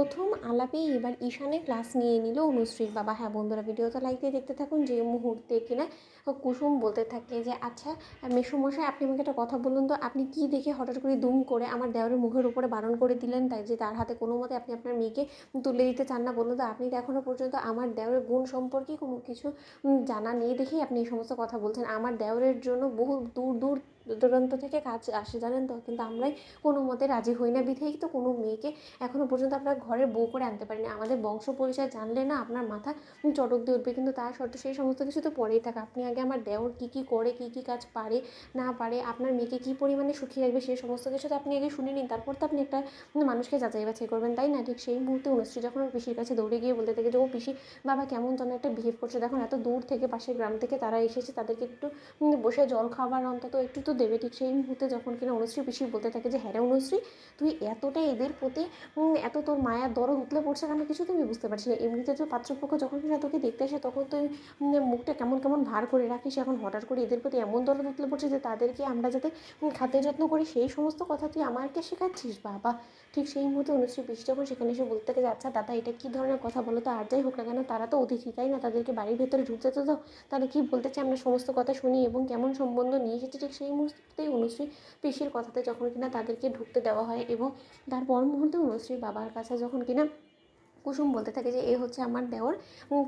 প্রথম আলাপেই এবার ঈশানে ক্লাস নিয়ে নিল অনুশ্রীর বাবা। হ্যাঁ বন্ধুরা, ভিডিওটা লাইক দিয়ে দেখতে থাকুন। যে মুহূর্তে কিনা কুসুম বলতে থাকে যে আচ্ছা মেসোমশাই, আপনি আমাকে একটা কথা বলুন তো, আপনি কি দেখে হঠাৎ করে দুম করে আমার দেওরের মুখের উপরে বারণ করে দিলেন, তাই যে তার হাতে কোনো মতে আপনি আপনার মেয়েকে তুলে দিতে চান না? বলুন তো, আপনি তো এখনও পর্যন্ত আমার দেওরের গুণ সম্পর্কে কোনো কিছু জানা নেই দেখেই আপনি এই সমস্ত কথা বলছেন। আমার দেওরের জন্য বহু দূর দূর দূরান্ত থেকে কাজ আসে, জানেন তো, কিন্তু আমরাই কোনো মতে রাজি হই না বিধেই তো কোনো মেয়েকে এখনও পর্যন্ত আপনার ঘরের বউ করে আনতে পারিনি। আমাদের বংশ পরিচয় জানলে না আপনার মাথা চটক দিয়ে উঠবে, কিন্তু তার সত্ত্বেও সেই সমস্ত কিছু তো পরেই থাকে। আপনি আগে আমার দেওর কী কী করে, কী কী কাজ পারে না পারে, আপনার মেয়েকে কী পরিমাণে সুখী রাখবে, সেই সমস্ত কিছু তো আপনি আগে শুনে নিন, তারপর তো আপনি একটা মানুষকে যাচাই বাছাই করবেন, তাই না? ঠিক সেই মুহূর্তে অনুশ্রী যখন ওর পিসির কাছে দৌড়ে গিয়ে বলতে থাকে যে ও পিসি, বাবা কেমন যেন একটা বিহেভ করছে, দেখুন এত দূর থেকে পাশের গ্রাম থেকে তারা এসেছে, তাদেরকে একটু বসে জল খাবার অন্তত একটু তো দেবে। ঠিক সেই মুহূর্তে যখন কিনা অনুশ্রী পিসি বলতে থাকে যে হ্যাঁ রে অনুশ্রী, তুই এতটা এদের প্রতি এত তোর মায়ার দরদ উতলে পড়ছে কেন, কিছু তুমি বুঝতে পারছি না। এমনিতে তো পাত্রপক্ষ যখন কিনা তোকে দেখতে আসে তখন তুই মুখটা কেমন কেমন ভার করে রাখিস, এখন হঠাৎ করে এদের প্রতি এমন দরদ উতলে পড়ছে যে তাদেরকে আমরা যাতে খাদ্য যত্ন করি, সেই সমস্ত কথা তুই আমাকে শেখাচ্ছিস বাবা। ঠিক সেই মুহূর্তে অনুশ্রী পিসি যখন সেখানে এসে বলতে থাকে যে আচ্ছা দাদা, এটা কী ধরনের কথা বলো তো, আর যাই হোক না কেন তারা তো অতিথি, তাই না? তাদেরকে বাড়ির ভেতরে ঢুকতে তো দাও, তাহলে কী বলতে চাই আমরা সমস্ত কথা শুনি এবং কেমন সম্বন্ধ নিয়ে এসেছে। ঠিক সেই মুহূর্তেই অনুশ্রী পিসির কথাতে যখন কিনা তাদেরকে ঢুকতে দেওয়া হয় এবং তার পর মুহূর্তে অনুশ্রীর বাবার কাছে যখন কিনা কুসুম বলতে থাকে যে এ হচ্ছে আমার দেওর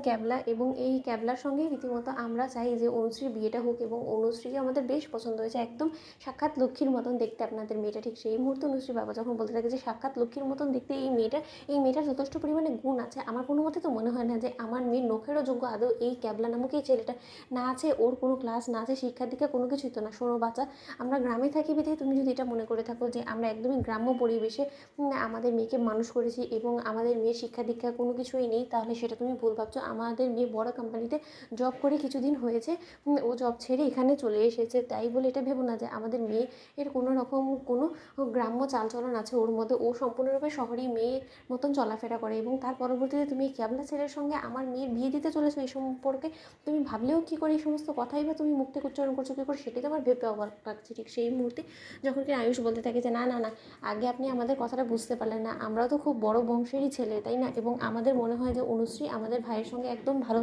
ক্যাবলা, এবং এই ক্যাবলার সঙ্গে রীতিমতো আমরা চাই যে অনুশ্রীর বিয়েটা হোক, এবং অনুশ্রীকে আমাদের বেশ পছন্দ হয়েছে, একদম সাক্ষাৎ লক্ষ্মীর মতন দেখতে আপনাদের মেয়েটা। ঠিক সেই মুহূর্তে অনুশ্রীর বাবা যখন বলতে থাকে যে সাক্ষাৎ লক্ষ্মীর মতন দেখতে এই মেয়েটার যথেষ্ট পরিমাণে গুণ আছে, আমার কোনো মতে তো মনে হয় না যে আমার মেয়ের নখেরও যোগ্য আদৌ এই ক্যাবলা নামক এই ছেলেটা। না আছে ওর কোনো ক্লাস, না আছে শিক্ষার দিকে কোনো কিছুই তো না। শোনো বাচ্চা, আমরা গ্রামে থাকি বিধায় তুমি যদি এটা মনে করে থাকো যে আমরা একদমই গ্রাম্য পরিবেশে আমাদের মেয়েকে মানুষ করেছি এবং আমাদের মেয়ের শিক্ষা দীক্ষা কোনো কিছুই নেই, তাহলে সেটা তুমি ভুল ভাবছো। আমাদের মেয়ে বড় কোম্পানিতে জব করে কিছুদিন হয়েছে, ও জব ছেড়ে এখানে চলে এসেছে, তাই বলে এটা ভেবো না যে আমাদের মেয়ে এর কোনো রকম কোনো গ্রাম্য চালচলন আছে ওর মধ্যে। ও সম্পূর্ণরূপে শহরি মেয়ের মতন চলাফেরা করে, এবং তার পরবর্তীতে তুমি এই ক্যাবলা ছেলের সঙ্গে আমার মেয়ের বিয়ে দিতে চলেছো, এই সম্পর্কে তুমি ভাবলেও কী করে, এই সমস্ত কথাই বা তুমি মুখ থেকে উচ্চারণ করছো কী করে, সেটাই তো আমার ভেবে অবাক লাগছে। ঠিক সেই মুহূর্তে যখন কি আয়ুষ বলতে থাকে যে না না না, আগে আপনি আমাদের কথাটা বুঝতে পারলেন না, আমরাও তো খুব বড় বংশেরই ছেলে, তাই না? এবং আমাদের মনে হয় যে অনুশ্রী আমাদের ভাইয়ের সঙ্গে একদম ভালো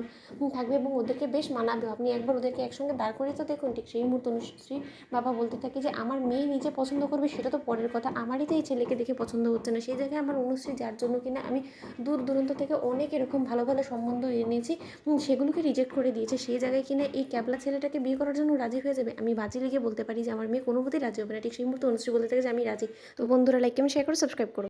থাকবে এবং ওদেরকে বেশ মানাবে, আপনি একবার ওদেরকে একসঙ্গে দাঁড় করিয়ে তো দেখুন। ঠিক সেই মুহূর্তে অনুশ্রী বাবা বলতে থাকে যে আমার মেয়ে নিজে পছন্দ করবে সেটা তো পরের কথা, আমারই তো এই ছেলেকে দেখে পছন্দ হচ্ছে না। সেই জায়গায় আমার অনুশ্রী, যার জন্য কিনা আমি দূর দূরান্ত থেকে অনেক এরকম ভালো ভালো সম্বন্ধ এনেছি, সেগুলোকে রিজেক্ট করে দিয়েছে, সেই জায়গায় কিনা এই ক্যাবলা ছেলেটাকে বিয়ে করার জন্য রাজি হয়ে যাবে। আমি বাজি লেগে বলতে পারি যে আমার মেয়ে কোনো মতেই রাজি হবে না। ঠিক সেই মুহূর্তে অনুশ্রী বলতে থাকে যে আমি রাজি। তো বন্ধুরা, লাইক কমেন্ট শেয়ার করে সাবস্ক্রাইব করো।